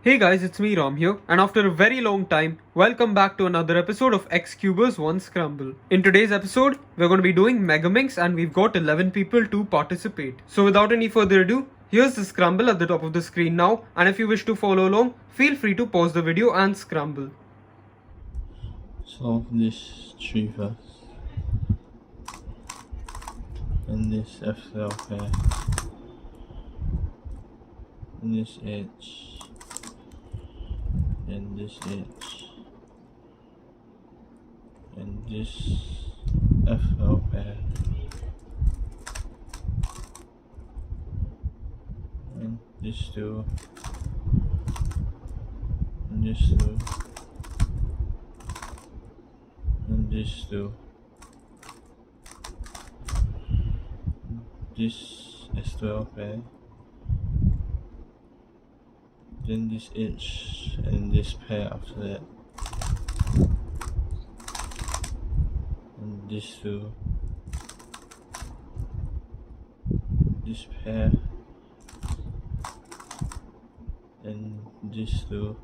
Hey guys, it's me Ram here, and after a very long time, welcome back to another episode of YouCubers 1 Scramble. In today's episode, we're going to be doing Megaminx and we've got 11 people to participate. So without any further ado, here's the scramble at the top of the screen now, and if you wish to follow along, feel free to pause the video and scramble. Solve this tree first, and this FL pair, and this edge, and this edge, and this FL pair, and this two, and this two, and this two, this S12 pair, then this edge and this pair after that, and this two, this pair, and this two,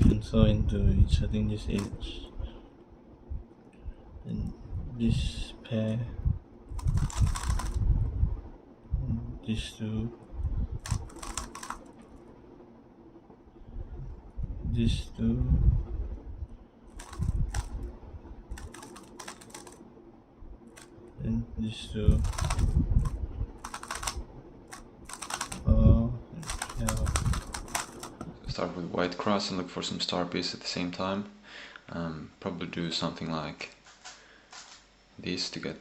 cancel into inserting this edge, and this pair, and this two, this two, and this two. Start with white cross and look for some star piece at the same time. Probably do something like this to get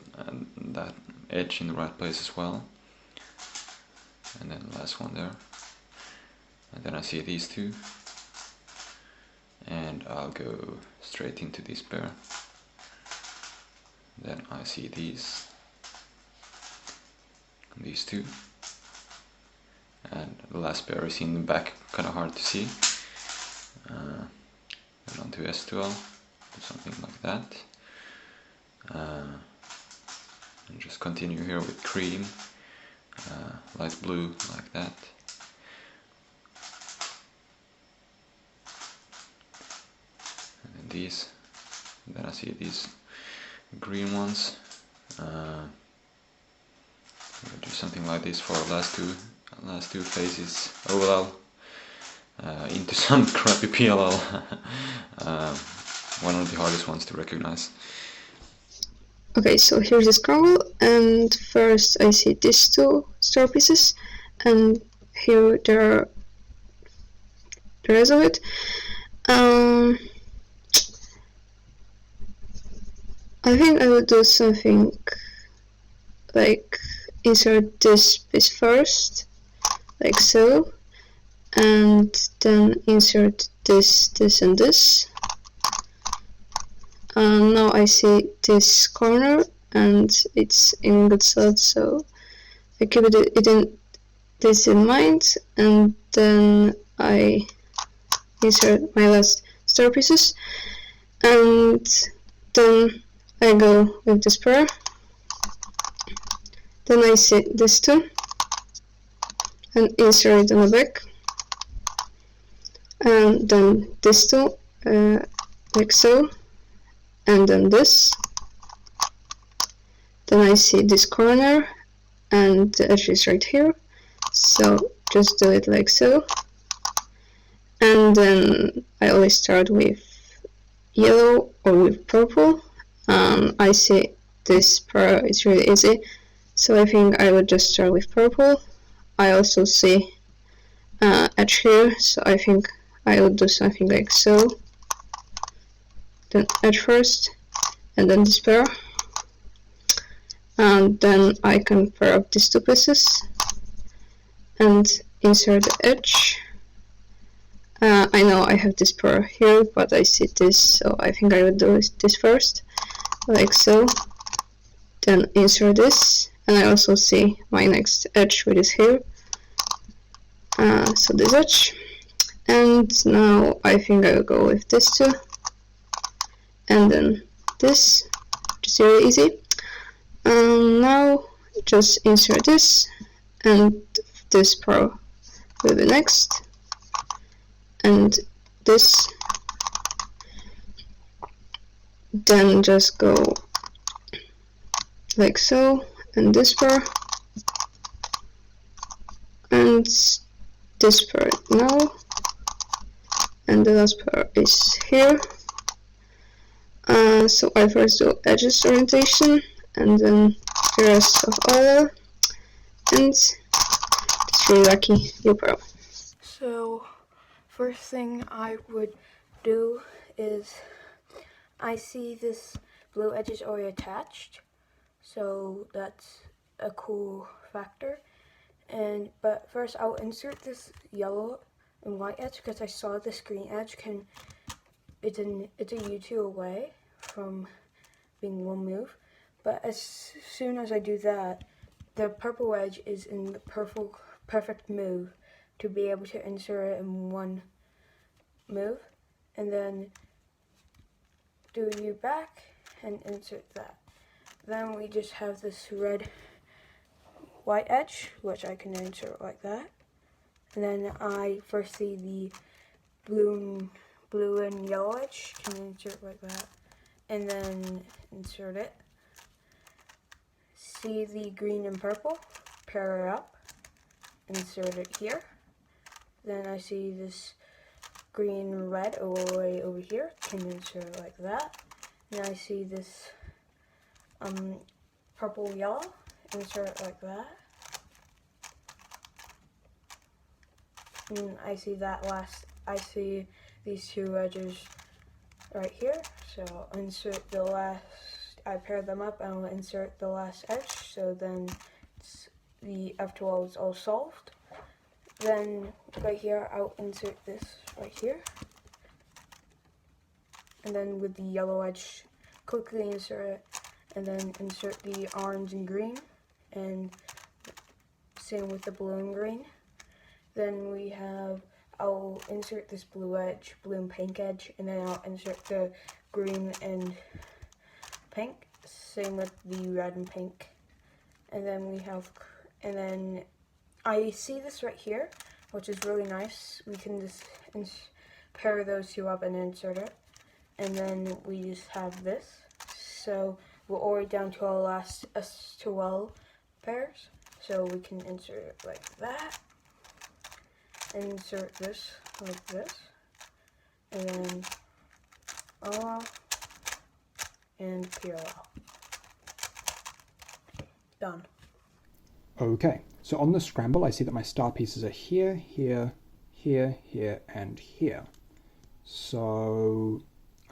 that edge in the right place as well. And then the last one there. And then I see these two. And I'll go straight into this pair. Then I see these two. And the last pair is in the back, kind of hard to see. And onto S12, do something like that. And just continue here with cream, light blue, like that. And then these, then I see these green ones. I'm gonna do something like this for the last two phases. OLL into some crappy PLL. One of the hardest ones to recognize. Okay, so here's the scramble, and first I see these two star pieces, and here there are the rest of it. I think I would do something like insert this piece first, like so, and then insert this, this, and this. Now I see this corner and it's in good slot, so I keep this in mind, and then I insert my last star pieces, and then I go with this pair. Then I see this two and insert it on the back, and then this two, like so, and then this. Then I see this corner and the edge is right here, so just do it like so. And then I always start with yellow or with purple. I see this pair is really easy, so I think I would just start with purple. I also see edge here, so I think I would do something like so. Then edge first, and then this pair. And then I can pair up these two pieces and insert the edge. I know I have this pair here, but I see this, so I think I would do this first, like so. Then insert this, and I also see my next edge, which is here. So this edge. And now I think I will go with this two, and then this, which is very easy. Now just insert this and this pair do the next, and this, then just go like so, and this pair, and this pair now, and the last pair is here. So I first do edges orientation, and then the rest of Aulia, and it's really lucky, you pro. So first thing I would do is I see this blue edge is already attached, so that's a cool factor. But first I'll insert this yellow and white edge because I saw this green edge it's a U2 away from being one move. But as soon as I do that, the purple edge is in the perfect move to be able to insert it in one move, and then do U back and insert that. Then we just have this red white edge, which I can insert like that. And then I first see the blue and yellow edge, can insert like that, and then insert it. See the green and purple, pair it up, insert it here. Then I see this green and red all the way over here, can insert it like that. And I see this purple yellow, insert it like that. And I see these two edges right here, so I'll insert the last, I pair them up and I'll insert the last edge, so then the F12 is all solved. Then right here I'll insert this right here, and then with the yellow edge quickly insert it, and then insert the orange and green, and same with the blue and green. Then we have, I'll insert this blue edge, blue and pink edge, and then I'll insert the green and pink, same with the red and pink. And then we have, and then I see this right here, which is really nice. We can just pair those two up and insert it. And then we just have this. So we're already down to our last S2L pairs. So we can insert it like that. Insert this like this, and then and parallel. Done. Okay, so on the scramble I see that my star pieces are here, here, here, here, and here. So,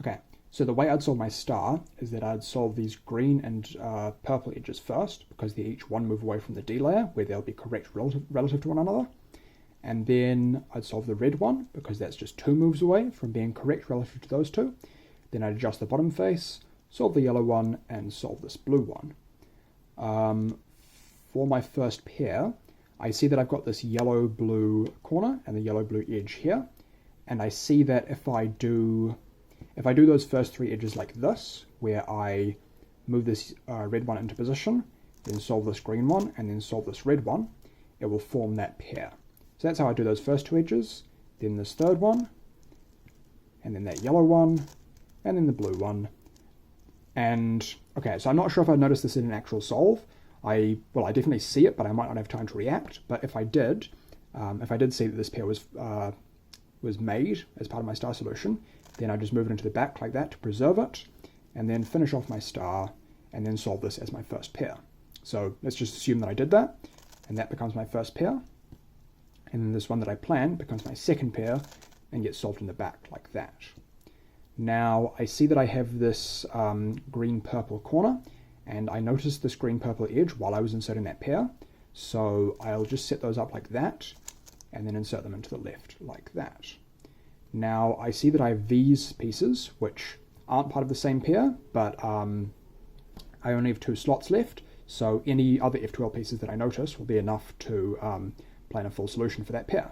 okay, so the way I'd solve my star is that I'd solve these green and purple edges first, because they're each one move away from the D layer, where they'll be correct relative to one another. And then I'd solve the red one, because that's just 2 moves away from being correct relative to those two. Then I'd adjust the bottom face, solve the yellow one, and solve this blue one. For my first pair, I see that I've got this yellow-blue corner and the yellow-blue edge here. And I see that if I do those first 3 edges like this, where I move this red one into position, then solve this green one, and then solve this red one, it will form that pair. So that's how I do those first 2 edges, then this third one, and then that yellow one, and then the blue one. And, okay, so I'm not sure if I noticed this in an actual solve. I definitely see it, but I might not have time to react. But if I did see that this pair was made as part of my star solution, then I just move it into the back like that to preserve it, and then finish off my star, and then solve this as my first pair. So let's just assume that I did that, and that becomes my first pair. And then this one that I planned becomes my second pair and gets solved in the back like that. Now I see that I have this green-purple corner, and I noticed this green-purple edge while I was inserting that pair, so I'll just set those up like that, and then insert them into the left like that. Now I see that I have these pieces, which aren't part of the same pair, but I only have 2 slots left, so any other F12 pieces that I notice will be enough to plan a full solution for that pair.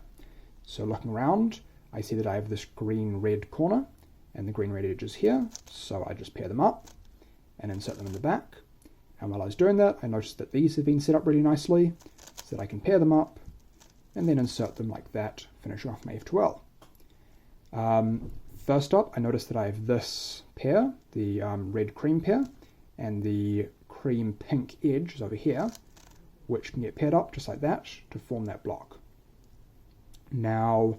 So looking around, I see that I have this green-red corner, and the green-red edges here, so I just pair them up and insert them in the back. And while I was doing that, I noticed that these have been set up really nicely, so that I can pair them up, and then insert them like that, finishing off my F12. First up, I notice that I have this pair, the red cream pair, and the cream pink edge is over here, which can get paired up just like that to form that block. Now,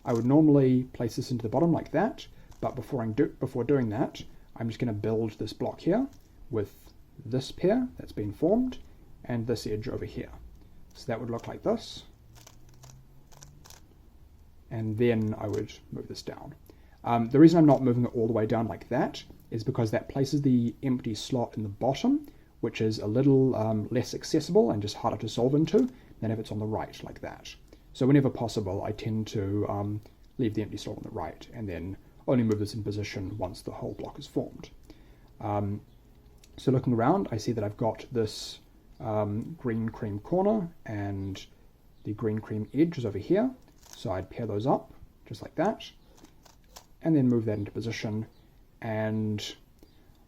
I would normally place this into the bottom like that, but before doing that, I'm just going to build this block here with this pair that's been formed and this edge over here. So that would look like this. And then I would move this down. The reason I'm not moving it all the way down like that is because that places the empty slot in the bottom, which is a little less accessible and just harder to solve into than if it's on the right like that. So whenever possible, I tend to leave the empty slot on the right and then only move this in position once the whole block is formed. So looking around, I see that I've got this green cream corner and the green cream edge is over here. So I'd pair those up just like that and then move that into position. And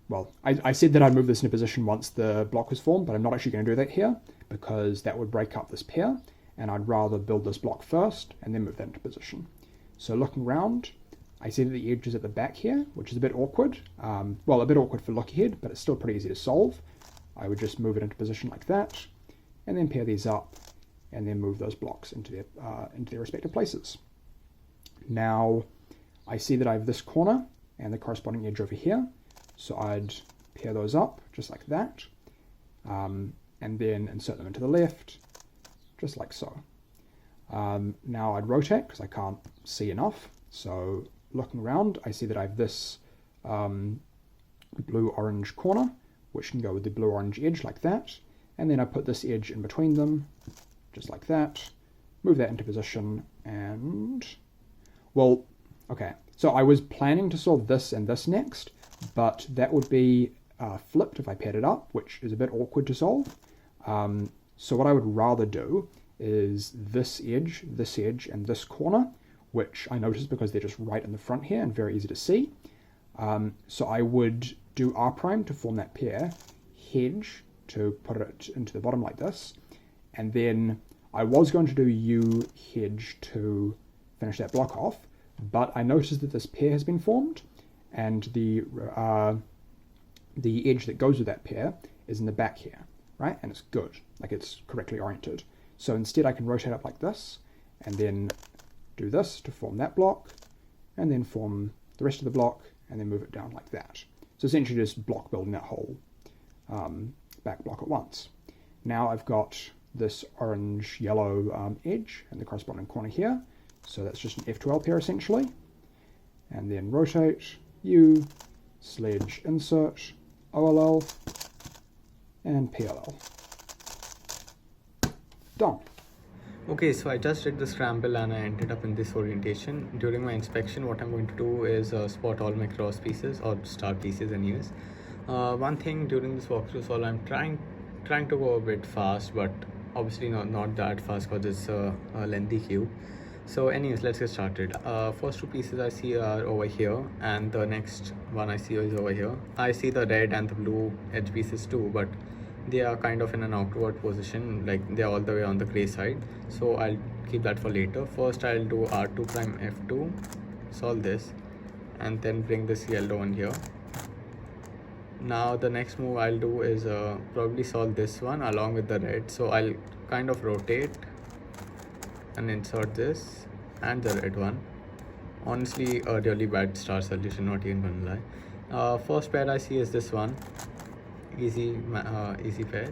well, I said that I'd move this into position once the block was formed, but I'm not actually going to do that here because that would break up this pair, and I'd rather build this block first and then move that into position. So looking around, I see that the edge is at the back here, which is a bit awkward. Well, a bit awkward for looky head, but it's still pretty easy to solve. I would just move it into position like that, and then pair these up, and then move those blocks into their respective places. Now, I see that I have this corner and the corresponding edge over here, so I'd pair those up just like that, and then insert them into the left, just like so. Now I'd rotate because I can't see enough, so looking around, I see that I have this blue-orange corner, which can go with the blue-orange edge like that, and then I put this edge in between them, just like that, move that into position, and, well, okay, so I was planning to solve this and this next, but that would be flipped if I paired it up, which is a bit awkward to solve. So what I would rather do is this edge, and this corner, which I noticed because they're just right in the front here and very easy to see. So I would do R' to form that pair, hedge to put it into the bottom like this, and then I was going to do U hedge to finish that block off, but I noticed that this pair has been formed, and the edge that goes with that pair is in the back here, right? And it's good, like it's correctly oriented. So instead I can rotate up like this, and then do this to form that block, and then form the rest of the block, and then move it down like that. So essentially just block building that whole back block at once. Now I've got this orange-yellow edge and the corresponding corner here, so that's just an F12 pair essentially. And then rotate, U, sledge, insert, OLL, and PLL. Done. Okay, so I just did the scramble and I ended up in this orientation. During my inspection, what I'm going to do is spot all my cross pieces or star pieces anyways. One thing during this walkthrough, so I'm trying to go a bit fast, but obviously not that fast because it's a lengthy cube. So anyways, let's get started. First two pieces I see are over here, and the next one I see is over here. I see the red and the blue edge pieces too, but they are kind of in an outward position, like they're all the way on the gray side, so I'll keep that for later. First I'll do R2 prime F2, solve this, and then bring this yellow one here. Now the next move I'll do is probably solve this one along with the red, so I'll kind of rotate and insert this and the red one. Honestly, a really bad star solution, not even gonna lie. First pair I see is this one, easy pair,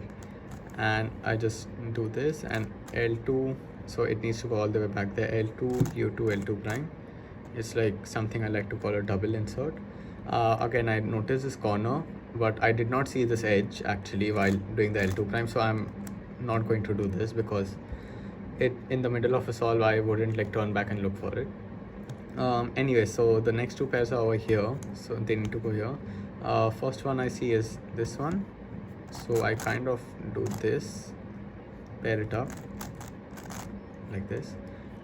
and I just do this and L2, so it needs to go all the way back there. L2, U2, L2 prime. It's like something I like to call a double insert. Again, I noticed this corner, but I did not see this edge actually while doing the L2 prime, so I'm not going to do this because in the middle of a solve I wouldn't like turn back and look for it. Anyway, so the next two pairs are over here, so they need to go here. First one I see is this one, so I kind of do this, pair it up like this,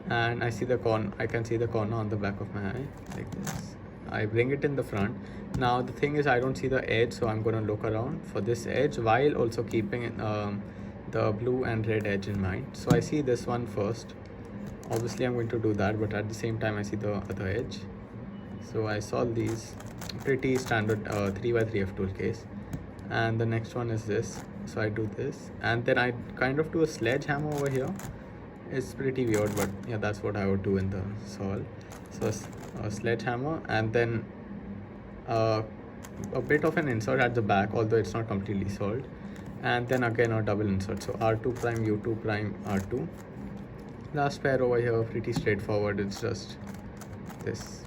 and I see the corner. I can see the corner on the back of my eye like this. I bring it in the front. Now the thing is I don't see the edge, so I'm going to look around for this edge while also keeping the blue and red edge in mind. So I see this one first, obviously I'm going to do that, but at the same time I see the other edge. So I solve these, pretty standard 3x3 f-tool case. And the next one is this. So I do this, and then I kind of do a sledgehammer over here. It's pretty weird, but yeah, that's what I would do in the solve. So a sledgehammer, and then a bit of an insert at the back, although it's not completely solved, and then again a double insert. So R2 prime, U2 prime, R2. Last pair over here, pretty straightforward. It's just this.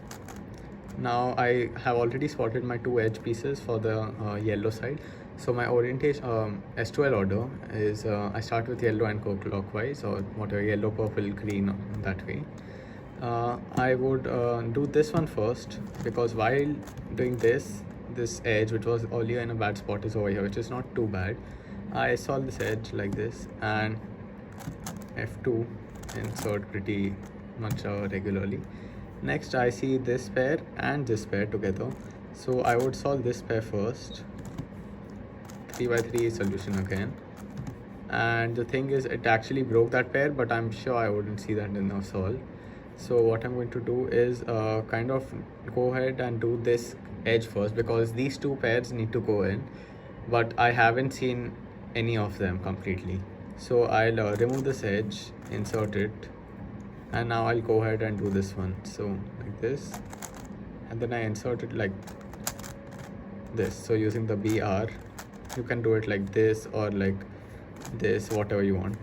Now I have already spotted my 2 edge pieces for the yellow side. So my orientation, S2L order is I start with yellow and go clockwise, or whatever, yellow, purple, green, that way. I would do this one first, because while doing this edge, which was earlier in a bad spot, is over here, which is not too bad. I solve this edge like this, and F2 insert pretty much regularly. Next I see this pair and this pair together, so I would solve this pair first. 3x3 solution again, and the thing is, it actually broke that pair, but I'm sure I wouldn't see that in the solve. So what I'm going to do is kind of go ahead and do this edge first, because these 2 pairs need to go in, but I haven't seen any of them completely. So I'll remove this edge, insert it, and now I'll go ahead and do this one. So like this, and then I insert it like this. So using the BR, you can do it like this or like this, whatever you want.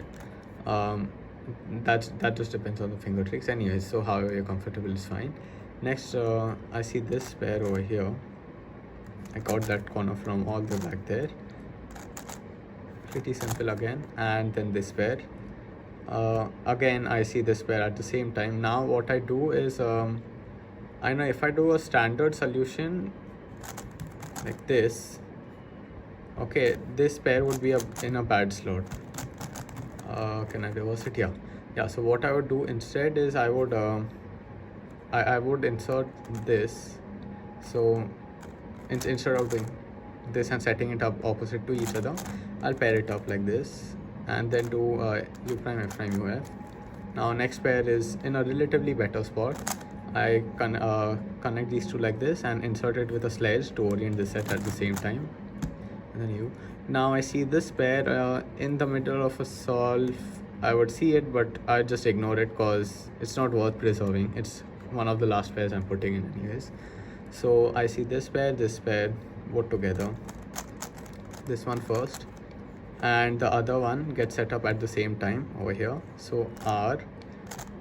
That just depends on the finger tricks. Anyways, so however you're comfortable is fine. Next, I see this pair over here. I got that corner from all the back there. Pretty simple again. And then this pair. Again, I see this pair at the same time. Now what I do is, I know if I do a standard solution like this, okay, this pair would be in a bad slot. Can I reverse it? Yeah. So what I would do instead is I would I would insert this. So instead of doing this and setting it up opposite to each other, I'll pair it up like this, and then do U prime, F prime, UF. Now next pair is in a relatively better spot. I can connect these 2 like this and insert it with a sledge to orient the set at the same time. And then U. Now I see this pair in the middle of a solve. I would see it, but I just ignore it because it's not worth preserving. It's one of the last pairs I'm putting in anyways. So I see this pair put together. This one first, and the other one gets set up at the same time over here. So R,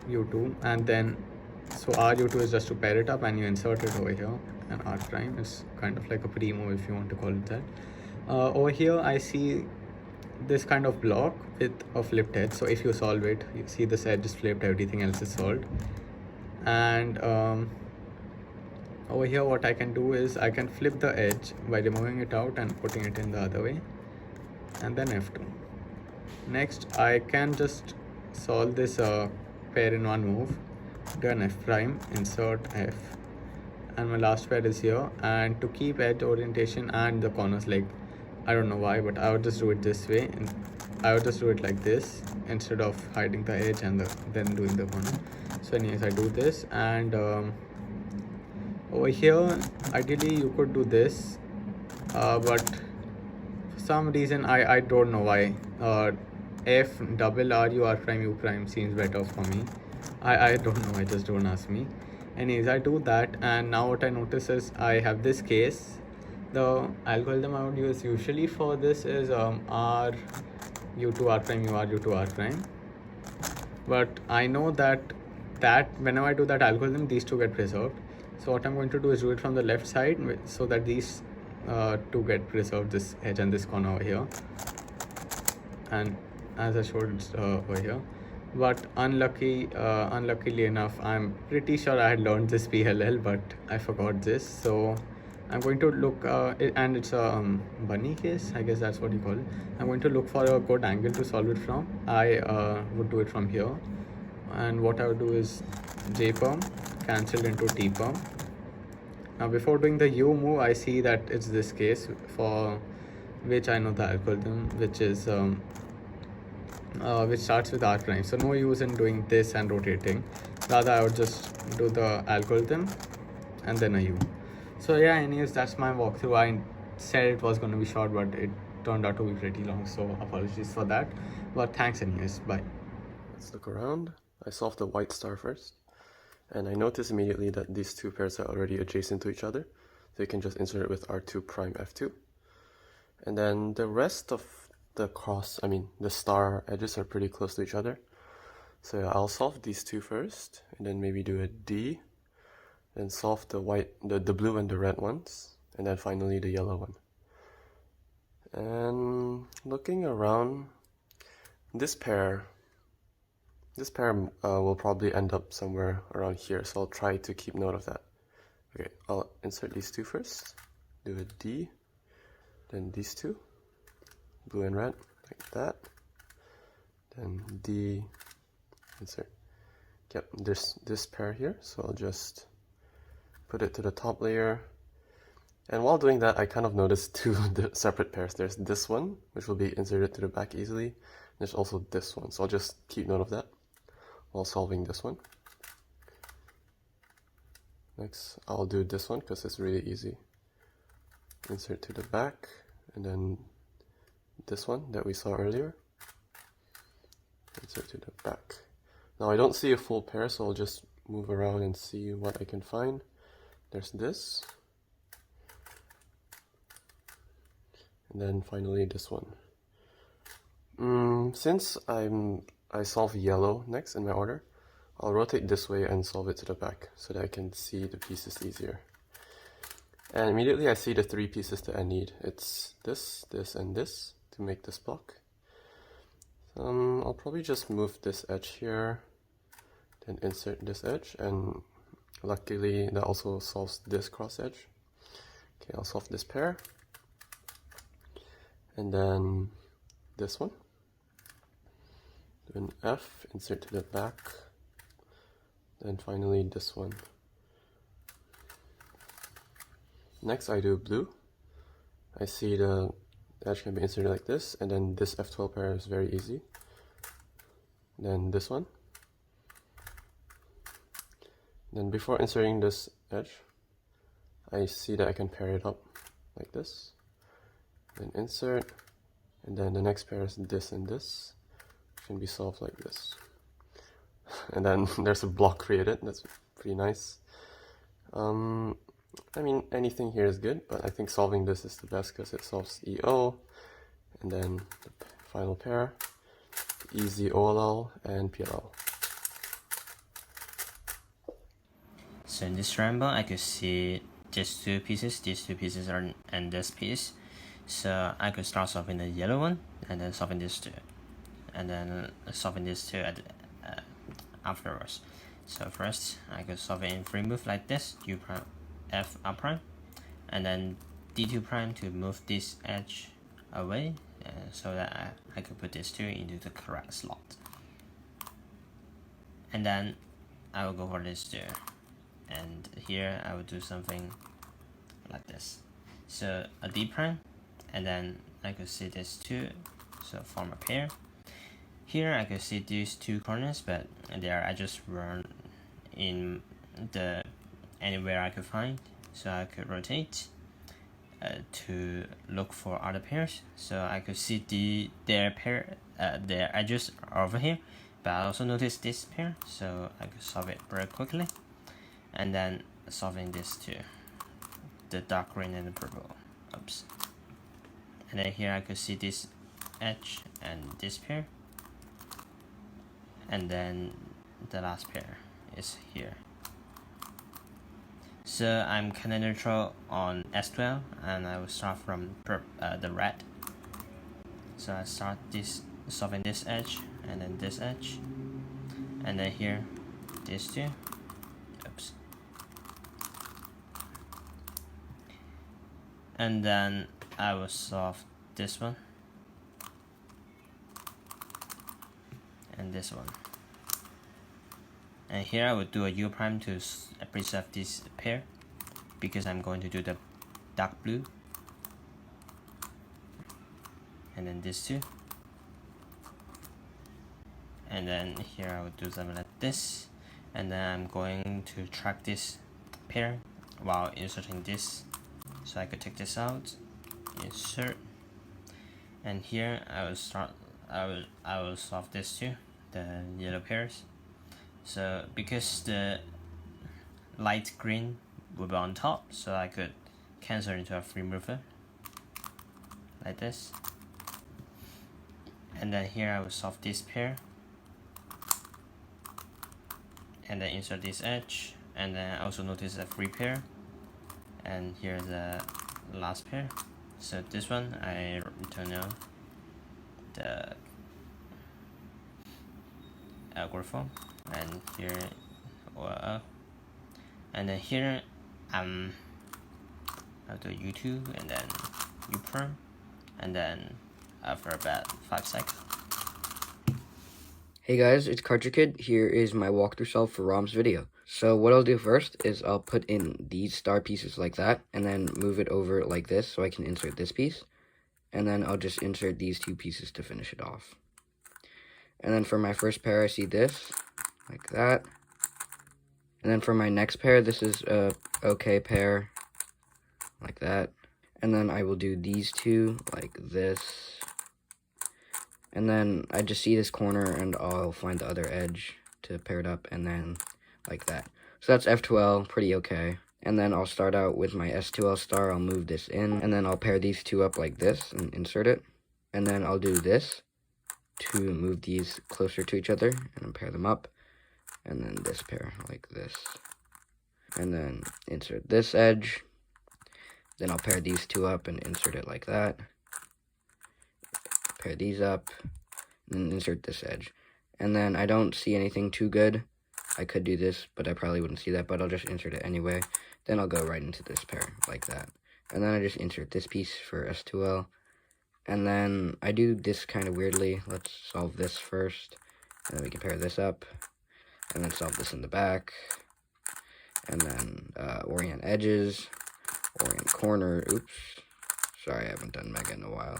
U2, and then so R, U2 is just to pair it up, and you insert it over here, and R prime is kind of like a pre-move, if you want to call it that. Over here I see this kind of block with a flipped edge. So if you solve it, you see this edge is flipped, everything else is solved. And over here what I can do is I can flip the edge by removing it out and putting it in the other way, and then F2. Next I can just solve this pair in one move. Do an F prime, insert F, and my last pair is here. And to keep edge orientation and the corners, like, I don't know why, but I would just do it this way, and I would just do it like this instead of hiding the edge and then doing the corner. So anyways, I do this, and over here ideally you could do this, but for some reason I don't know why, F double R U R prime U prime seems better for me. I don't know, just don't ask me. Anyways, I do that, and now what I notice is I have this case. The algorithm I would use usually for this is R U2 R prime U R U2 R prime, but I know that whenever I do that algorithm, these 2 get preserved. So what I'm going to do is do it from the left side, so that these 2 get preserved, this edge and this corner over here, and as I showed, it's over here. But unluckily enough, I'm pretty sure I had learned this PLL, but I forgot this. So I'm going to look, and it's a bunny case, I guess that's what you call it. I'm going to look for a good angle to solve it from. I would do it from here, and what I would do is J perm cancelled into T perm. Now before doing the U move, I see that it's this case for which I know the algorithm, which is which starts with R prime. So no use in doing this and rotating. Rather, I would just do the algorithm and then a U. So yeah, anyways, that's my walkthrough. I said it was going to be short, but it turned out to be pretty long, so apologies for that. But thanks anyways, bye. Let's look around. I solved the white star first, and I noticed immediately that these two pairs are already adjacent to each other, so you can just insert it with R2 prime F2. And then the rest of the the star edges are pretty close to each other. So yeah, I'll solve these two first, and then maybe do a D, then solve the blue and the red ones, and then finally the yellow one. And looking around, this pair will probably end up somewhere around here, so I'll try to keep note of that. Okay, I'll insert these two first, do a D, then these two, blue and red, like that, then D, insert. Yep, there's this pair here, so I'll just put it to the top layer. And while doing that, I kind of noticed two separate pairs. There's this one, which will be inserted to the back easily. There's also this one, so I'll just keep note of that while solving this one. Next, I'll do this one because it's really easy. Insert to the back, and then this one that we saw earlier. Insert to the back. Now I don't see a full pair, so I'll just move around and see what I can find. There's this. And then finally this one. Since I solve yellow next in my order, I'll rotate this way and solve it to the back so that I can see the pieces easier. And immediately I see the three pieces that I need. It's this, this, and this to make this block. I'll probably just move this edge here, then insert this edge, and luckily that also solves this cross edge. Okay, I'll solve this pair. And then this one. Do an F, insert to the back. Then finally this one. Next I do blue. I see the edge can be inserted like this, and then this F12 pair is very easy. Then this one. Then before inserting this edge, I see that I can pair it up like this. Then insert, and then the next pair is this and this. Can be solved like this. And then there's a block created. That's pretty nice. I mean, anything here is good, but I think solving this is the best because it solves EO, and then the final pair, easy OLL and PLL. So in this Scramble, I could see these two pieces are and this piece. So I could start solving the yellow one, and then solving this two, and then solving this two afterwards. So first, I could solve it in free move like this, U prime, F R prime, and then D2 prime to move this edge away, so that I could put this two into the correct slot. And then I will go for this two, and here I will do something like this. So a D prime, and then I could see this two, so form a pair. Here I could see these two corners, but I just run in the anywhere I could find, so I could rotate to look for other pairs. So I could see their edges are over here, but I also noticed this pair, so I could solve it very quickly. And then solving this too, the dark green and the purple. Oops. And then here I could see this edge and this pair, and then the last pair is here. So I'm kinda neutral on S12, and I will start from the red. So I start solving this edge, and then this edge, and then here these two. Oops. And then I will solve this one and this one. And here I will do a U prime to preserve this pair, because I'm going to do the dark blue, and then this two, and then here I would do something like this, and then I'm going to track this pair while inserting this, so I could take this out, insert, and here I will solve this too, the yellow pairs. So because the light green will be on top, so I could cancel into a free mover like this, and then here I will solve this pair, and then insert this edge, and then also notice a free pair, and here the last pair. So this one I return now the algorithm, and here and then here I'll do YouTube and then UPerm, and then after about 5 seconds. Hey guys, it's KardTrickKid. Here is my walkthrough solve for ROM's video. So what I'll do first is I'll put in these star pieces like that, and then move it over like this so I can insert this piece. And then I'll just insert these 2 pieces to finish it off. And then for my first pair, I see this, like that. And then for my next pair, this is a okay pair, like that. And then I will do these 2 like this. And then I just see this corner and I'll find the other edge to pair it up, and then like that. So that's F2L, pretty okay. And then I'll start out with my S2L star, I'll move this in, and then I'll pair these 2 up like this and insert it. And then I'll do this to move these closer to each other and then pair them up. And then this pair like this. And then insert this edge. Then I'll pair these 2 up and insert it like that. Pair these up, and then insert this edge. And then I don't see anything too good. I could do this, but I probably wouldn't see that, but I'll just insert it anyway. Then I'll go right into this pair, like that. And then I just insert this piece for S2L. And then I do this kind of weirdly. Let's solve this first, and then we can pair this up. And then solve this in the back. And then orient edges, orient corner, oops. Sorry, I haven't done Mega in a while.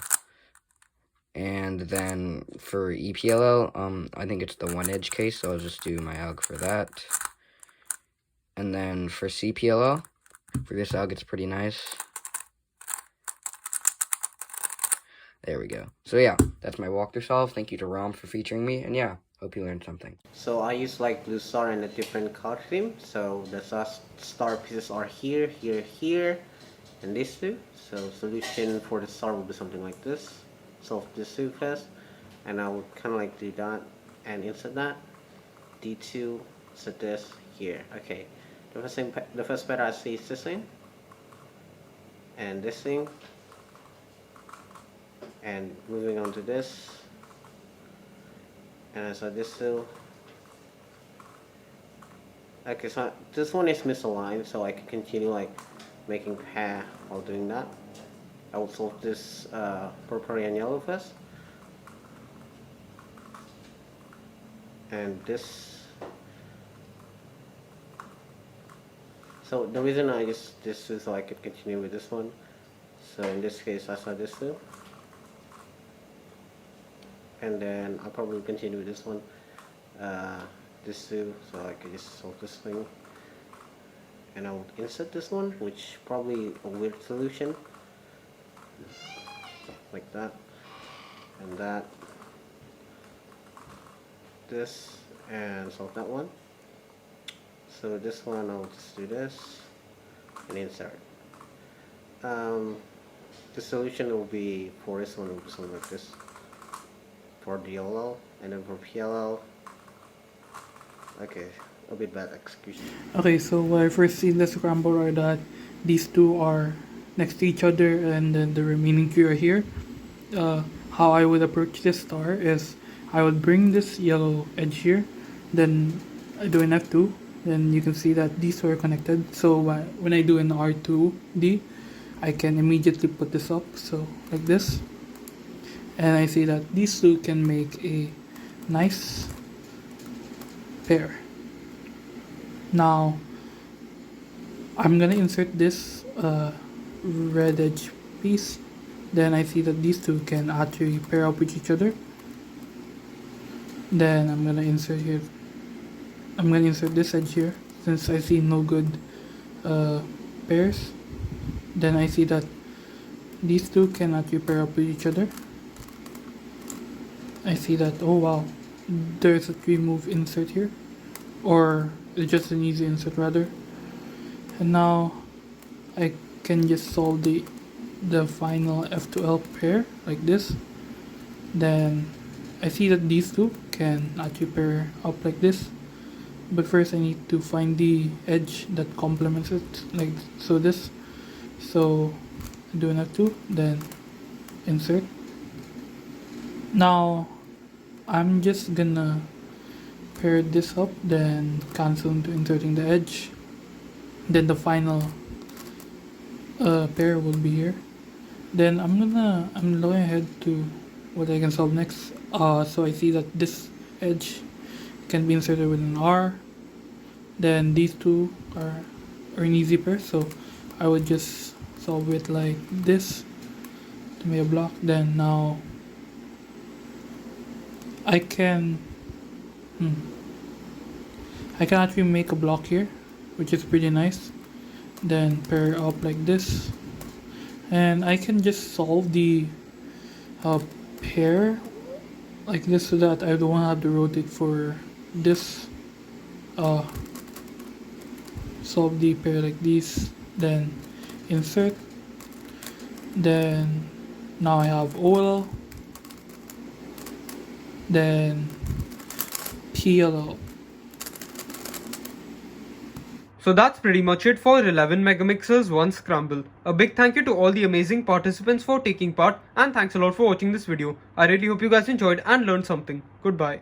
And then for EPLL, I think it's the 1 edge case, so I'll just do my alg for that. And then for CPLL, for this alg, it's pretty nice. There we go. So yeah, that's my walkthrough solve. Thank you to ROM for featuring me, and yeah, hope you learned something. So I use like blue star and a different color theme. So the star pieces are here, here, here, and these 2. So solution for the star will be something like this. Solve this 2 first, and I would kind of like do that and insert that. D2, set this here. Okay, the first pair I see is this thing, and this thing, and moving on to this, and I saw this 2. Okay, so this one is misaligned, so I can continue like making pair while doing that. I will solve this purple and yellow first, and this. So the reason I use this is so I could continue with this one. So in this case, I saw this 2, and then I'll probably continue with this one, this 2. So I could just solve this thing, and I will insert this one, which probably a weird solution. Like that, and that, this, and solve that one. So this one I'll just do this and insert. The solution will be for this one will be something like this for DLL, and then for PLL. Okay, a bit bad execution. Okay, so what I first see in the scramble are that these 2 are next to each other, and then the remaining 3 are here. How I would approach this star is I would bring this yellow edge here, then I do an F2, then you can see that these 2 are connected. So when I do an R2D, I can immediately put this up, so like this, and I see that these 2 can make a nice pair. Now I'm gonna insert this red edge piece. Then I see that these 2 can actually pair up with each other. Then I'm gonna insert here. I'm gonna insert this edge here since I see no good pairs. Then I see that these two cannot pair up with each other. I see that, oh wow, there's a 3-move insert here, or it's just an easy insert rather. And now I can just solve the final F to L pair like this. Then I see that these two can actually pair up like this, but first I need to find the edge that complements it, like so this. So I do an F2, then insert. Now I'm just gonna pair this up, then cancel into inserting the edge. Then the final pair will be here. Then I'm going ahead to what I can solve next. So I see that this edge can be inserted with an R. Then these two are an easy pair, so I would just solve it like this to make a block. Then now I can actually make a block here, which is pretty nice. Then pair up like this, and I can just solve the pair like this so that I don't have to rotate for this. Solve the pair like this, then insert. Then now I have OL, then PLL. So that's pretty much it for 11 Megaminxers 1 Scramble. A big thank you to all the amazing participants for taking part, and thanks a lot for watching this video. I really hope you guys enjoyed and learned something. Goodbye.